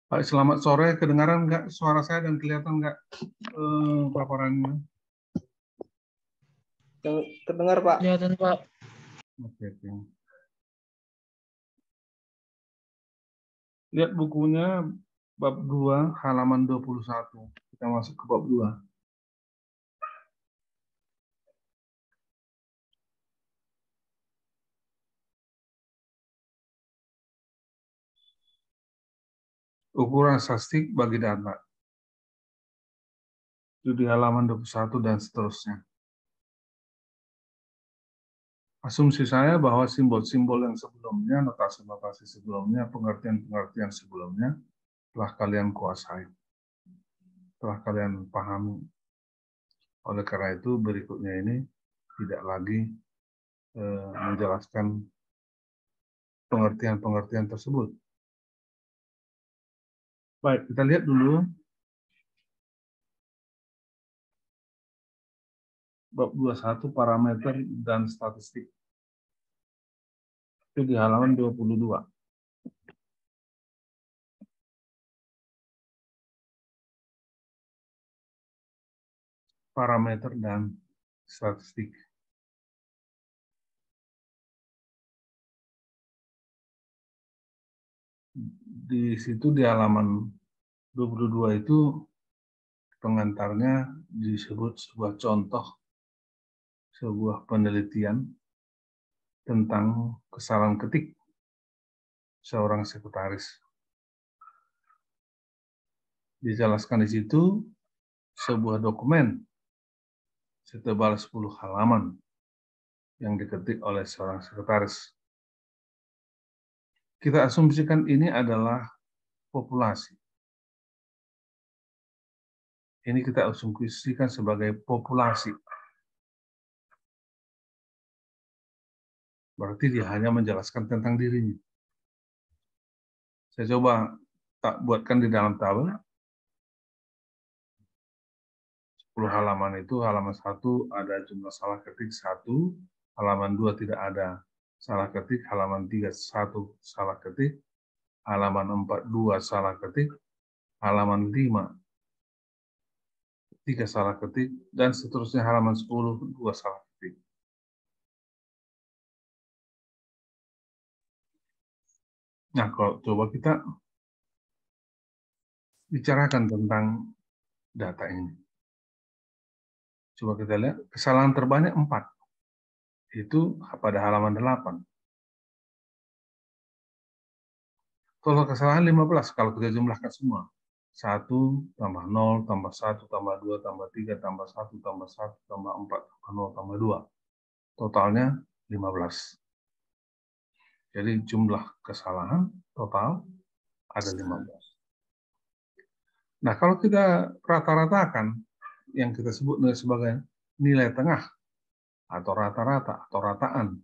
Pak, selamat sore. Kedengaran nggak suara saya dan kelihatan nggak paparannya? Terdengar, Pak. Kelihatan, Pak. Oke. Lihat bukunya bab 2 halaman 21. Kita masuk ke bab 2. Ukuran statistik bagi data. Itu di halaman 21 dan seterusnya. Asumsi saya bahwa simbol-simbol yang sebelumnya, notasi-notasi sebelumnya, pengertian-pengertian sebelumnya telah kalian kuasai, telah kalian pahami. Oleh karena itu berikutnya ini tidak lagi menjelaskan pengertian-pengertian tersebut. Baik, kita lihat dulu bab 21 parameter dan statistik. Itu di halaman 22. Parameter dan statistik. Di situ di halaman 22 itu pengantarnya disebut sebuah contoh, sebuah penelitian tentang kesalahan ketik seorang sekretaris. Dijelaskan di situ sebuah dokumen setebal 10 halaman yang diketik oleh seorang sekretaris. Kita asumsikan ini adalah populasi. Ini kita asumsikan sebagai populasi. Berarti dia hanya menjelaskan tentang dirinya. Saya coba buatkan di dalam tabel. 10 halaman itu, halaman 1 ada jumlah salah ketik 1, halaman 2 tidak ada salah ketik, halaman 3 1 salah ketik, halaman 4 2 salah ketik, halaman 5 3 salah ketik, dan seterusnya halaman 10 2 salah ketik. Nah, kalau coba kita bicarakan tentang data ini. Coba kita lihat, kesalahan terbanyak 4. Itu pada halaman 8. Total kesalahan 15 kalau kita jumlahkan semua. 1 tambah 0 tambah 1 tambah 2 tambah 3 tambah 1 tambah 1 tambah 4 tambah 0 tambah 2. Totalnya 15. Jadi jumlah kesalahan total ada 15. Nah, kalau kita rata-ratakan yang kita sebut sebagai nilai tengah atau rata-rata atau rataan,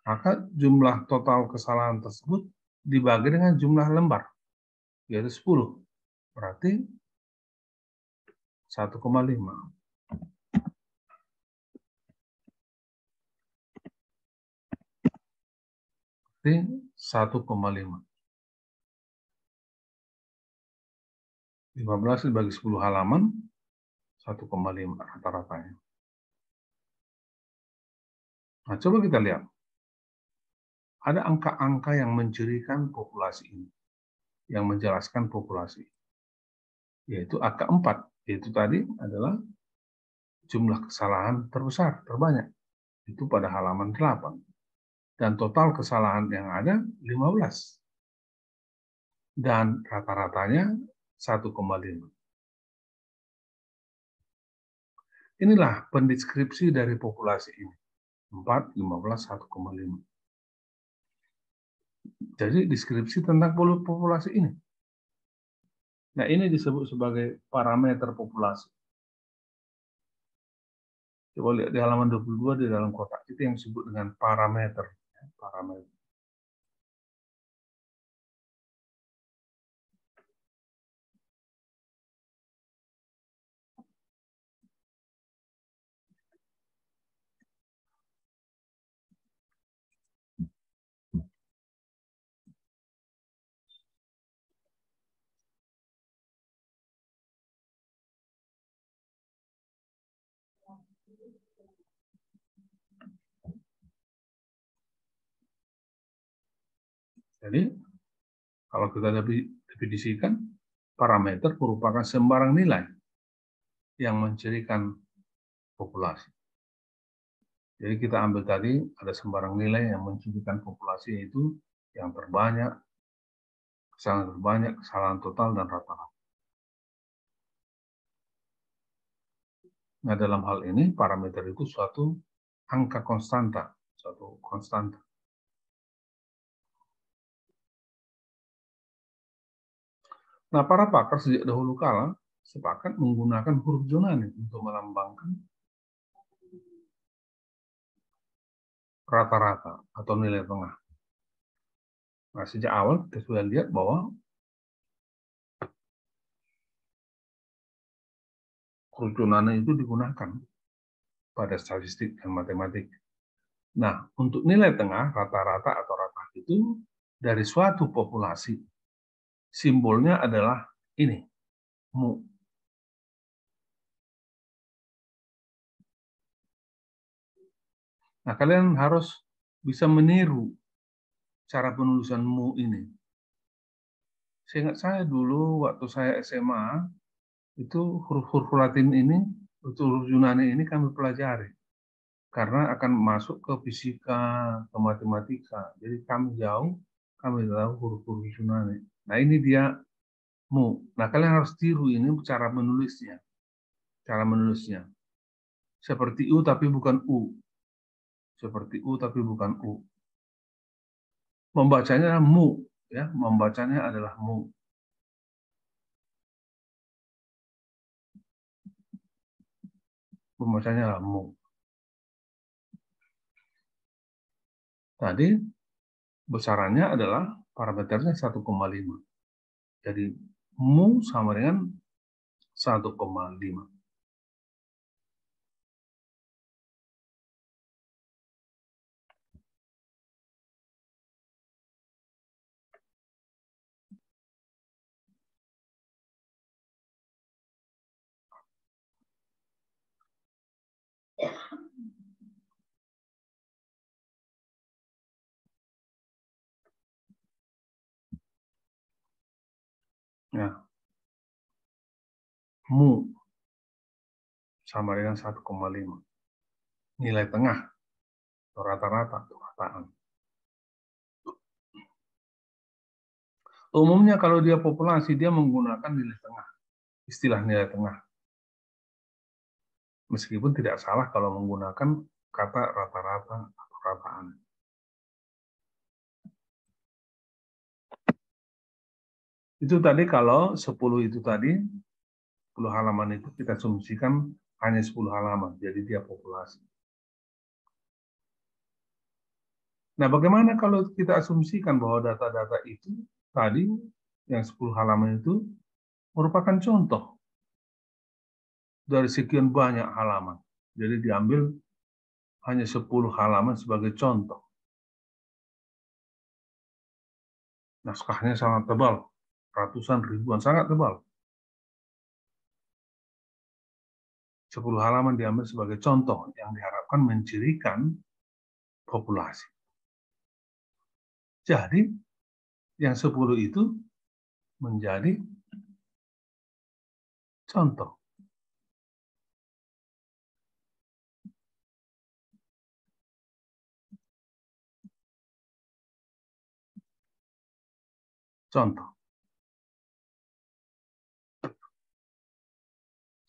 maka jumlah total kesalahan tersebut dibagi dengan jumlah lembar, yaitu 10. Berarti 1,5. Berarti 1,5. 15 dibagi 10 halaman, 1,5 rata-ratanya. Nah, coba kita lihat. Ada angka-angka yang mencirikan populasi ini, yang menjelaskan populasi. Yaitu angka 4, yaitu tadi adalah jumlah kesalahan terbesar, terbanyak. Itu pada halaman 8. Dan total kesalahan yang ada 15. Dan rata-ratanya 1,5. Inilah pendeskripsi dari populasi ini. 4, 15, 1,5. Jadi deskripsi tentang populasi ini. Nah, ini disebut sebagai parameter populasi. Coba lihat di halaman 22 di dalam kotak itu yang disebut dengan parameter. Parameter. Jadi, kalau kita definisikan, parameter merupakan sembarang nilai yang mencirikan populasi. Jadi kita ambil tadi, ada sembarang nilai yang mencirikan populasi, yaitu yang terbanyak, kesalahan total, dan rata-rata. Nah, dalam hal ini, parameter itu suatu angka konstanta, suatu konstanta. Nah, para pakar sejak dahulu kala sepakat menggunakan huruf Yunani untuk melambangkan rata-rata atau nilai tengah. Nah, sejak awal kita sudah lihat bahwa huruf Yunani itu digunakan pada statistik dan matematik. Nah, untuk nilai tengah, rata-rata atau rata itu dari suatu populasi, simbolnya adalah ini, mu. Nah, kalian harus bisa meniru cara penulisan mu ini. Seingat saya dulu waktu saya SMA, itu huruf-huruf Latin ini, huruf Yunani ini kami pelajari. Karena akan masuk ke fisika, ke matematika. Jadi kami tahu huruf-huruf Yunani. Nah, ini dia mu. Nah, kalian harus tiru ini cara menulisnya. Cara menulisnya. Seperti U tapi bukan U. Seperti U tapi bukan U. Membacanya mu, ya, membacanya adalah mu. Membacanya adalah mu. Tadi besarannya adalah parameternya 1,5. Jadi mu sama dengan 1,5. Ya, mu sama dengan 1,5. Nilai tengah atau rata-rata atau rataan. Umumnya kalau dia populasi, dia menggunakan nilai tengah, istilah nilai tengah. Meskipun tidak salah kalau menggunakan kata rata-rata atau rataan. Itu tadi kalau 10 itu tadi, 10 halaman itu kita asumsikan hanya 10 halaman, jadi dia populasi. Nah, bagaimana kalau kita asumsikan bahwa data-data itu tadi, yang 10 halaman itu, merupakan contoh dari sekian banyak halaman. Jadi diambil hanya 10 halaman sebagai contoh. Naskahnya sangat tebal, ratusan ribuan, sangat tebal. 10 halaman diambil sebagai contoh yang diharapkan mencirikan populasi. Jadi, yang 10 itu menjadi contoh. Contoh.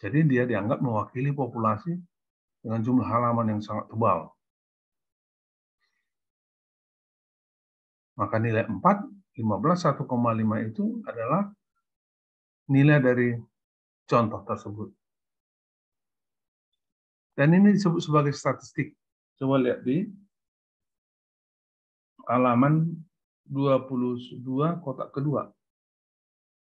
Jadi dia dianggap mewakili populasi dengan jumlah halaman yang sangat tebal. Maka nilai 4, 15, 1,5 itu adalah nilai dari contoh tersebut. Dan ini disebut sebagai statistik. Coba lihat di halaman 22 kotak kedua.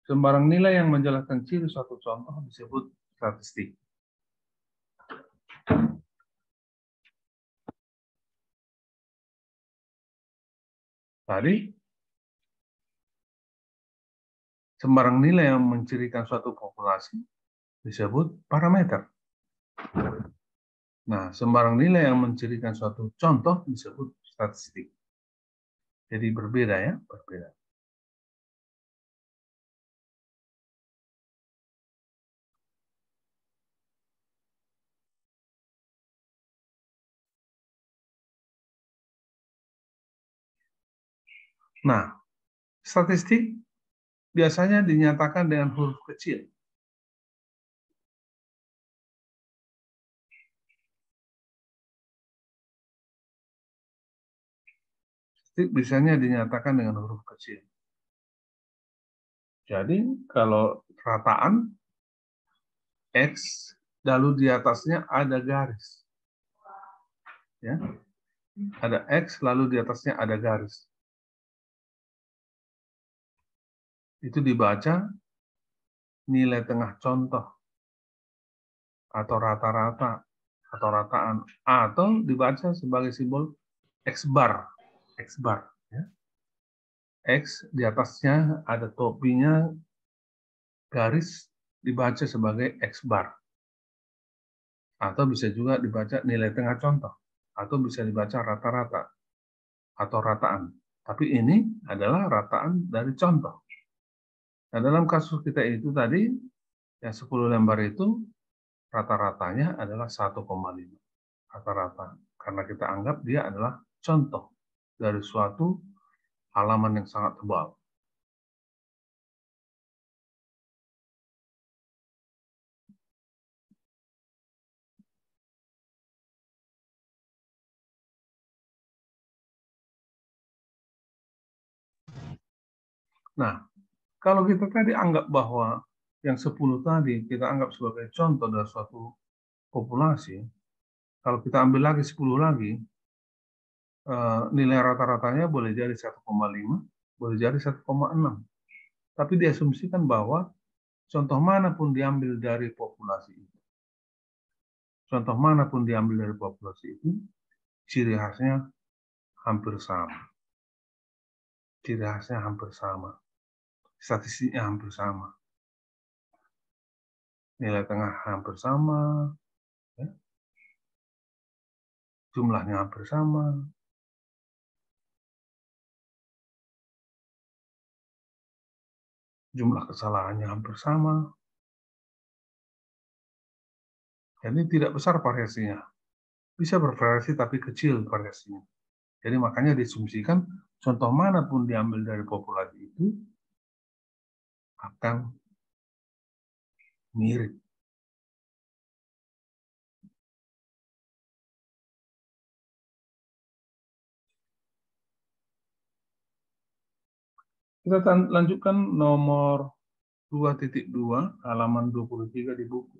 Sembarang nilai yang menjelaskan ciri suatu contoh disebut statistik. Tadi, sembarang nilai yang mencirikan suatu populasi disebut parameter. Nah, sembarang nilai yang mencirikan suatu contoh disebut statistik. Jadi berbeda ya, berbeda. Nah, statistik biasanya dinyatakan dengan huruf kecil. Statistik biasanya dinyatakan dengan huruf kecil. Jadi kalau rataan X, lalu di atasnya ada garis. Ya, ada X, lalu di atasnya ada garis. Itu dibaca nilai tengah contoh, atau rata-rata, atau rataan, atau dibaca sebagai simbol X bar. X bar. Ya. X di atasnya ada topinya garis, dibaca sebagai X bar. Atau bisa juga dibaca nilai tengah contoh, atau bisa dibaca rata-rata, atau rataan. Tapi ini adalah rataan dari contoh. Nah, dalam kasus kita itu tadi, yang 10 lembar itu, rata-ratanya adalah 1,5. Rata-rata. Karena kita anggap dia adalah contoh dari suatu halaman yang sangat tebal. Nah, kalau kita tadi anggap bahwa yang 10 tadi kita anggap sebagai contoh dari suatu populasi, kalau kita ambil lagi 10 lagi, nilai rata-ratanya boleh jadi 1,5, boleh jadi 1,6. Tapi diasumsikan bahwa contoh manapun diambil dari populasi itu, contoh manapun diambil dari populasi itu, ciri khasnya hampir sama. Ciri khasnya hampir sama. Statistiknya hampir sama. Nilai tengah hampir sama, ya. Jumlahnya hampir sama. Jumlah kesalahannya hampir sama. Jadi tidak besar variasinya. Bisa bervariasi tapi kecil variasinya. Jadi makanya disumsikan contoh manapun diambil dari populasi itu akan mirip. Kita lanjutkan nomor 2.2 halaman 23 di buku.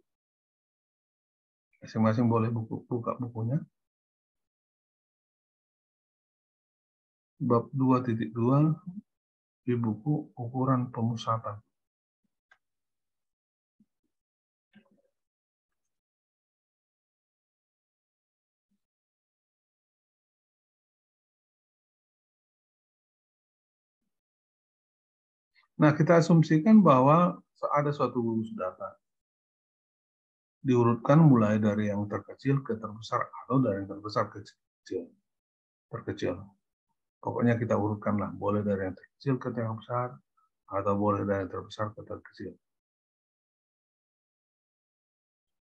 Masing-masing boleh buka bukunya. Bab 2.2 di buku ukuran pemusatan. Nah, kita asumsikan bahwa ada suatu gugus data. Diurutkan mulai dari yang terkecil ke terbesar atau dari yang terbesar ke terkecil. Pokoknya kita urutkanlah, boleh dari yang terkecil ke yang besar atau boleh dari yang terbesar ke terkecil.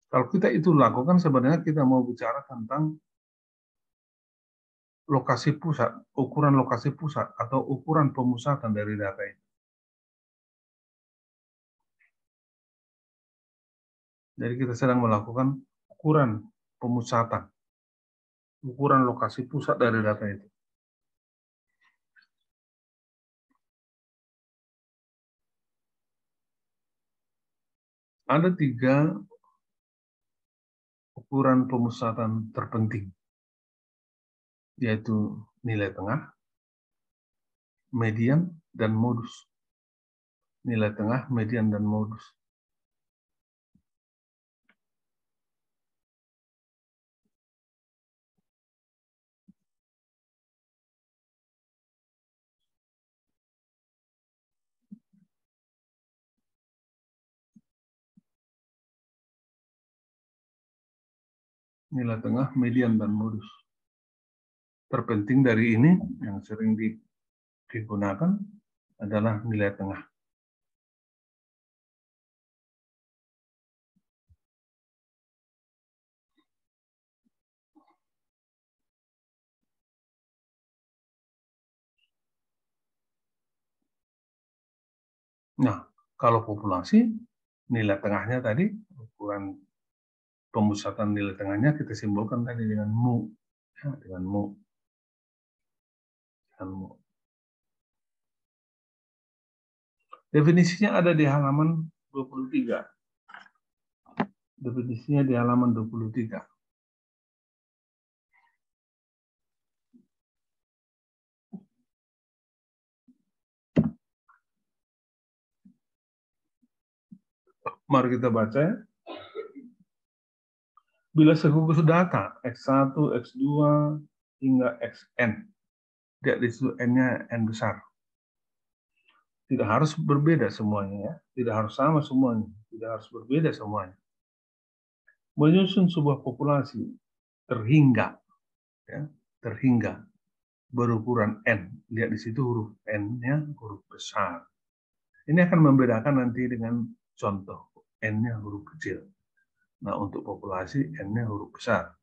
Kalau kita itu lakukan, sebenarnya kita mau bicara tentang lokasi pusat, ukuran lokasi pusat atau ukuran pemusatan dari data itu. Jadi kita sedang melakukan ukuran pemusatan, ukuran lokasi pusat dari data itu. Ada 3 ukuran pemusatan terpenting, yaitu nilai tengah, median, dan modus. Nilai tengah, median, dan modus. Nilai tengah, median, dan modus. Terpenting dari ini yang sering digunakan adalah nilai tengah. Nah, kalau populasi, nilai tengahnya tadi, ukuran pemusatan nilai tengahnya kita simbolkan tadi dengan mu. Ya, dengan mu. Dengan mu. Definisinya ada di halaman 23. Definisinya di halaman 23. Mari kita baca ya. Bila segugus data X1, X2, hingga Xn, tidak di situ N-nya N besar. Tidak harus berbeda semuanya ya. Tidak harus sama semuanya. Tidak harus berbeda semuanya. Menyusun sebuah populasi terhingga, ya, terhingga berukuran N. Lihat di situ huruf N-nya huruf besar. Ini akan membedakan nanti dengan contoh. N-nya huruf kecil. Nah, untuk populasi, N-nya huruf besar.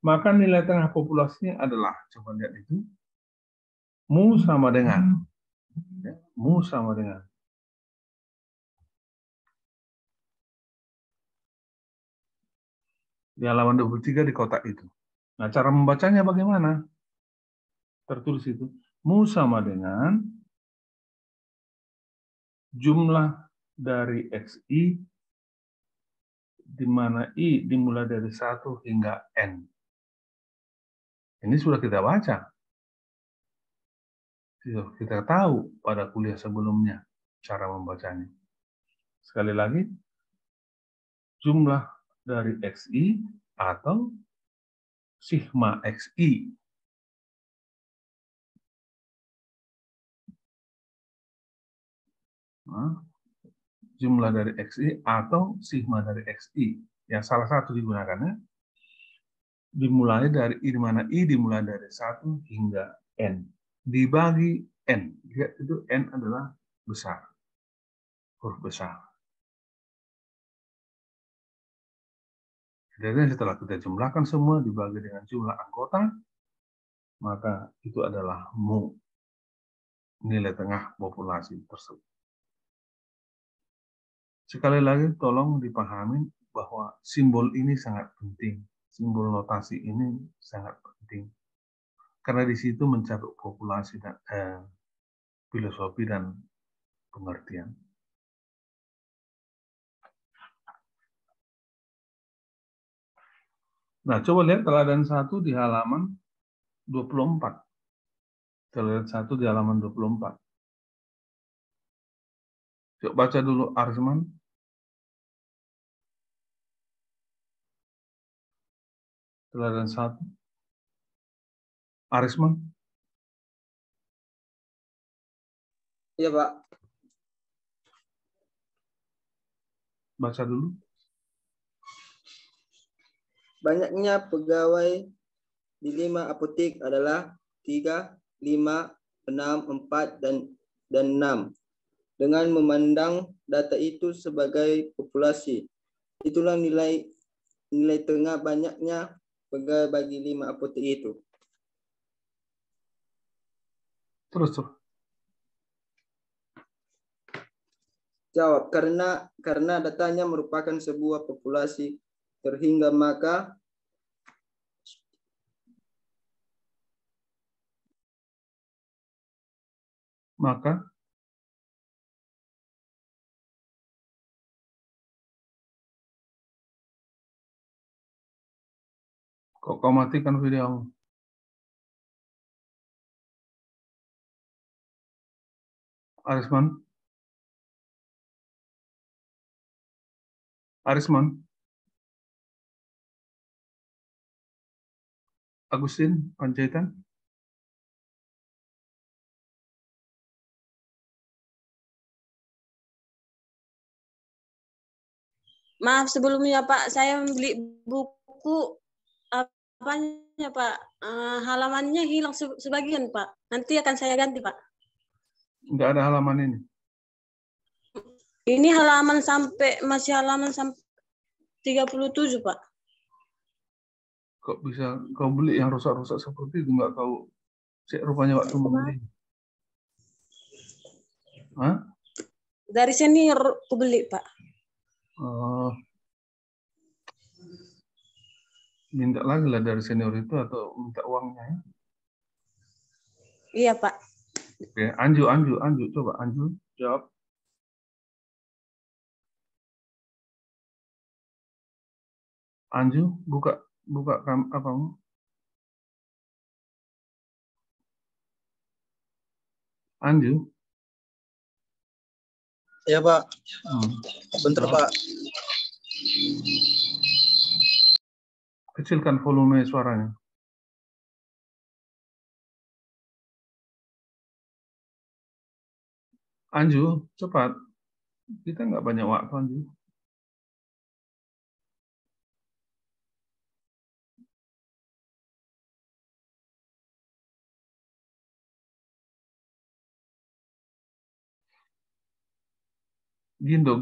Maka nilai tengah populasinya adalah, coba lihat itu, mu sama dengan. Ya, mu sama dengan. Di halaman 23 di kotak itu. Nah, cara membacanya bagaimana? Tertulis itu. Mu sama dengan jumlah dari XI di mana I dimulai dari 1 hingga N. Ini sudah kita baca. Kita tahu pada kuliah sebelumnya cara membacanya. Sekali lagi, jumlah dari XI atau sigma XI. Nah, jumlah dari XI atau sigma dari XI. Yang salah satu digunakannya dimulai dari I, di mana I dimulai dari 1 hingga N. Dibagi N. Lihat itu N adalah besar. Huruf besar. Jadi setelah kita jumlahkan semua dibagi dengan jumlah anggota, maka itu adalah mu, nilai tengah populasi tersebut. Sekali lagi tolong dipahami bahwa simbol ini sangat penting. Simbol notasi ini sangat penting. Karena di situ mencakup populasi dan filosofi dan pengertian. Nah, coba lihat teladan 1 di halaman 24. Teladan 1 di halaman 24. Coba baca dulu Arisman. Teladan 1. Arisman. Iya, Pak. Baca dulu. Banyaknya pegawai di 5 apotek adalah 3, 5, 6, 4, dan 6. Dengan memandang data itu sebagai populasi, itulah nilai tengah banyaknya pegawai bagi 5 apotek itu. Terus. Jawab, karena datanya merupakan sebuah populasi terhingga maka kok kau matikan video? Arisman. Arisman. Agustin Panjaitan. Maaf sebelumnya Pak, saya membeli buku apanya, Pak? Halamannya hilang sebagian, Pak. Nanti akan saya ganti, Pak. Nggak ada halaman ini. Ini masih halaman sampai 37, Pak. Kok bisa kau beli yang rusak-rusak seperti itu? Nggak kau cek rupanya waktu membeli. Hah? Dari senior aku beli, Pak. Minta lagi lah dari senior itu atau minta uangnya ya? Iya, Pak. Oke, Anju, coba Anju jawab. Anju, buka apamu? Anju. Ya, Pak. Bentar, Pak. Kecilkan volume suaranya. Anju, cepat. Kita nggak banyak waktu, Anju. Gindo.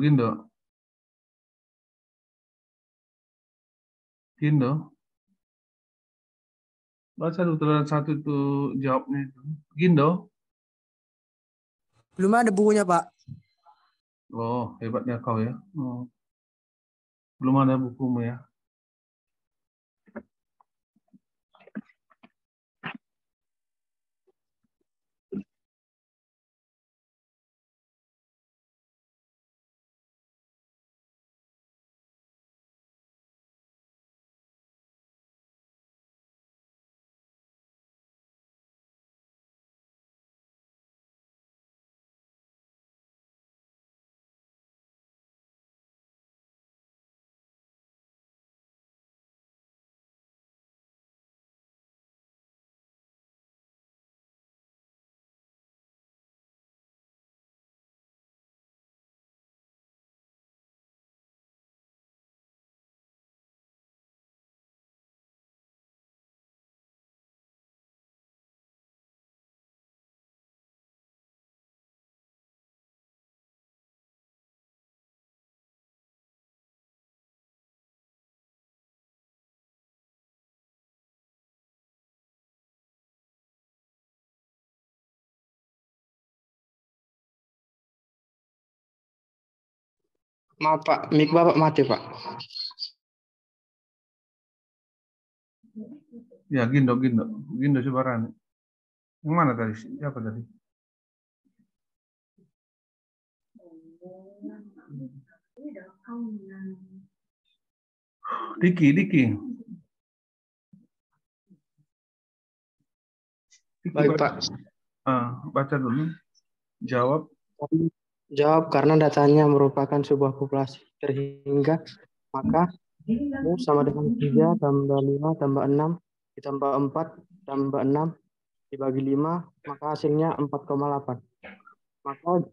Baca dulu tulisan satu itu jawabnya itu. Gindo. Belum ada bukunya, Pak. Oh, hebatnya kau ya. Oh. Belum ada bukumu ya. Maaf, Pak. Mic Bapak mati, Pak. Ya, Gindo Sibarani. Yang mana tadi? Siapa tadi? Diki. Baik, Pak. Baca dulu. Jawab. Karena datanya merupakan sebuah populasi terhingga, maka mu sama dengan 3 tambah 5 tambah 6 ditambah 4 tambah 6 dibagi 5, maka hasilnya 4,8. Maka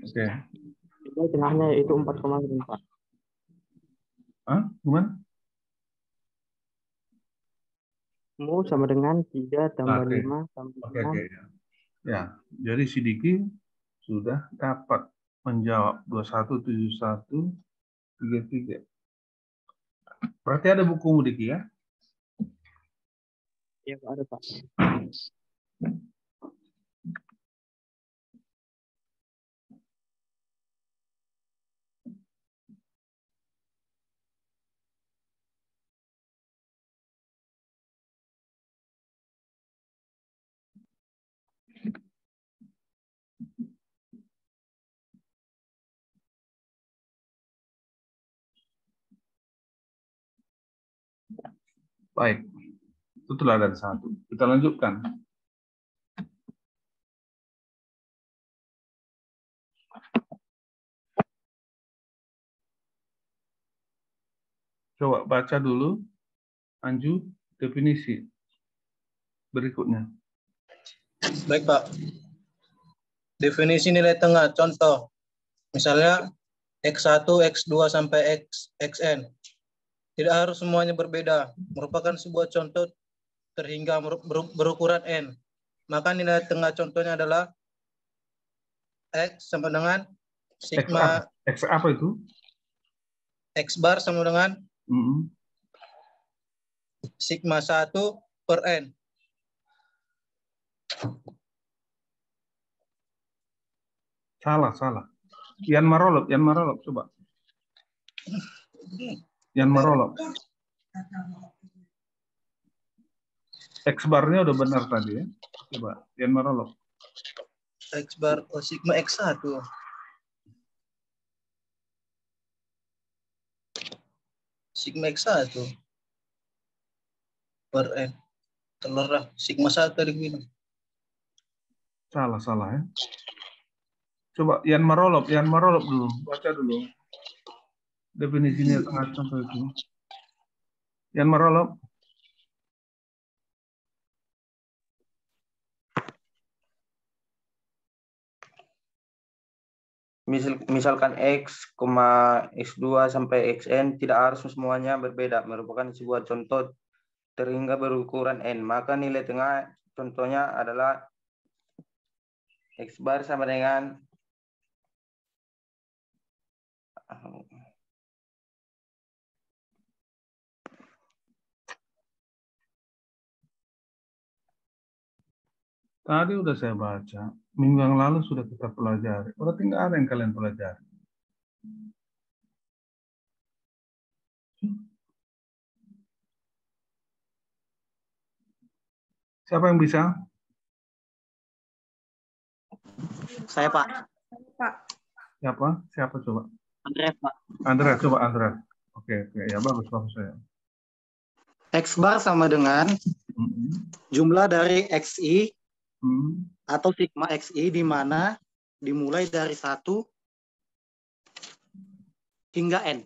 Oke. tengahnya yaitu 4,5. Gimana? Mu sama dengan 3 tambah 5 tambah 6. Ya, jadi si Diki sudah dapat menjawab 217133. Berarti ada bukumu, Diki, ya? Iya, ada, Pak. Baik. Itu telah ada satu. Kita lanjutkan. Coba baca dulu, Anju, definisi berikutnya. Baik, Pak. Definisi nilai tengah. Contoh. Misalnya X1, X2 sampai Xn. Tidak harus semuanya berbeda. Merupakan sebuah contoh terhingga berukuran N. Maka nilai tengah contohnya adalah X sama dengan sigma. X apa itu? X bar sama dengan sigma 1 per N. Salah. Yan Marolop, coba. Yan Marolop. X barnya udah benar tadi ya. Coba, Yan Marolop. X bar, sigma X1. Sigma X1 per N. Telurlah, sigma 1 tadi bilang. Salah ya. Coba Yan Marolop dulu, baca dulu. Definisinya tengah contoh itu. Yan Marolop. Misalkan X, X2 sampai Xn tidak harus semuanya berbeda, merupakan sebuah contoh terhingga berukuran N. Maka nilai tengah contohnya adalah X bar sama dengan Tadi udah saya baca, minggu yang lalu sudah kita pelajari. Udah tinggal ada yang kalian pelajari. Siapa yang bisa? Saya, Pak. Siapa coba? Andreas, Pak. Andreas, coba Andreas. Oke, ya bagus ya. X bar sama dengan jumlah dari XI atau sigma XI di mana dimulai dari 1 hingga N.